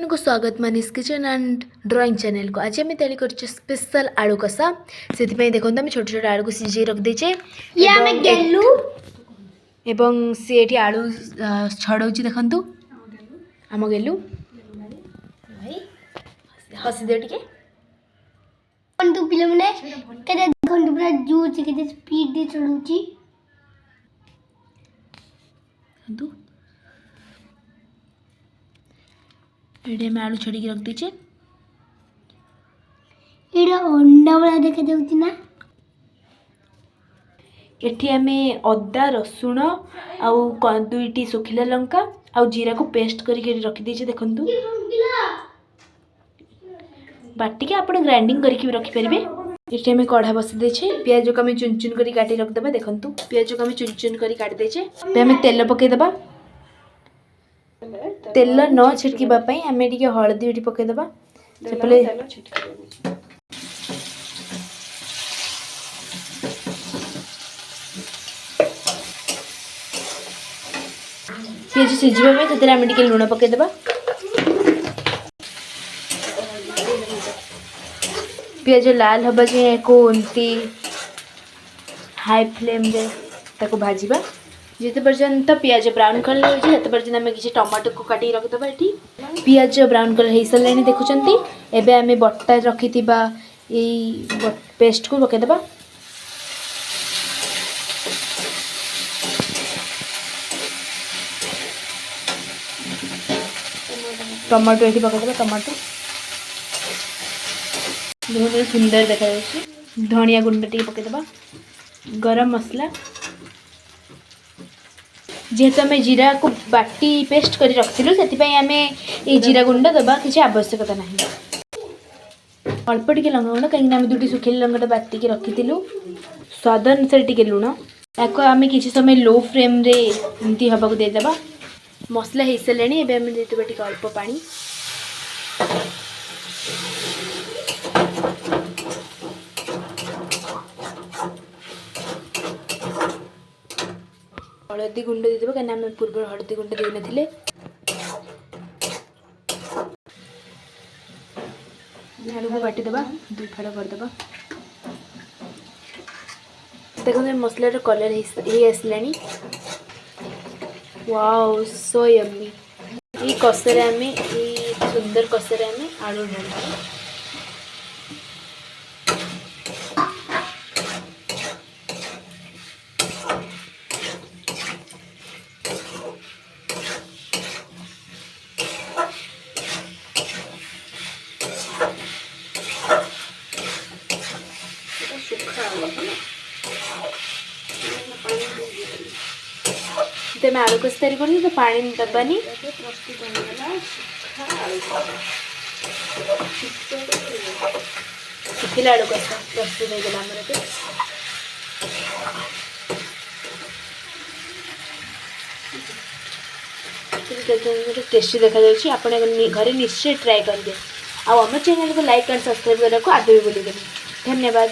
आपको स्वागत Manish kitchen and drawing channel को। आज आम तैयारी कर स्पेशल आलू कषा से देखो आम छोट छोट आलू को सीझे रख देचे एवं सी आलू छड़ाऊँ देखु आम गेलु भाई हसी दे टिके ये मैं आलू छड़ी रख दीचे अंडा वाला देखा जाउची ना एठी हमें अदा रसुण आउ दुईटी सुखिला लंका आउ जीरा को पेस्ट करके रख दीचे देखंतु बाटिके आपण ग्राइंडिंग करके रखि परिबे। एठी हमें कढ़ा बस देछे प्याज को हमें चुन चुन करी काटी रख देबा देखंतु प्याज को हमें चुन चुन करी काट देछे पे हमें तेल पके देबा तेल न छिटकीबा पई हमें टिके हळदी एठी पके देबा से पहले पियाज सिझिबा में सेतरे हमें टिके लूण पके देबा पियाज लाल हबा जे को उंती हाई फ्लेम रे ताको भाजीबा जिते पर्यंत पियाज ब्राउन कलर हो जाए पर्यंत आम किसी टमाटो को काटी रखिदेबा ये पियाज ब्राउन कलर हो सारे देखुंत एबे आम बटा रखि पेस्ट को पकेदेबा टमाटो ये पकेदेबा टमाटो बहुत सुंदर देखा धनिया गुंड टी पकेदेबा गरम मसला जेहेतु आम जीरा को बाटी पेस्ट कर रखिलु से आम ये जीरा गुंड दबा किसी आवश्यकता ना अल्प टिके लंका गुंड कहीं आम दुटी सुखिला लंका बाटी के रखिलु स्वाद अनुसार टिके लुण या आम किसी समय लो फ्लेम रे एमती हवा को देदेबा मसला हो सारे एवं आम देदेबा टिके अल्प पानी हलदी गुंड देदेबा कहीं आम पूर्व हलदी गुंड दे नथिले आलू को काटी देबा दुई फाड़ करदेबा देखो मसलार कलर ही आसलानी वाओ सो यम्मी ये कषारे आम ये सुंदर कषारे आम आलू ढाल तो मैं आलू कषा तैयारी करी तो पानी दबानी सुखिला आलू कषा प्रस्तुत हो गला टेस्टी देखा जाउछि आपण घरे निश्चय ट्राई करेंगे आम चैनल को लाइक एंड सब्सक्राइब करने को आगे भी बोली धन्यवाद।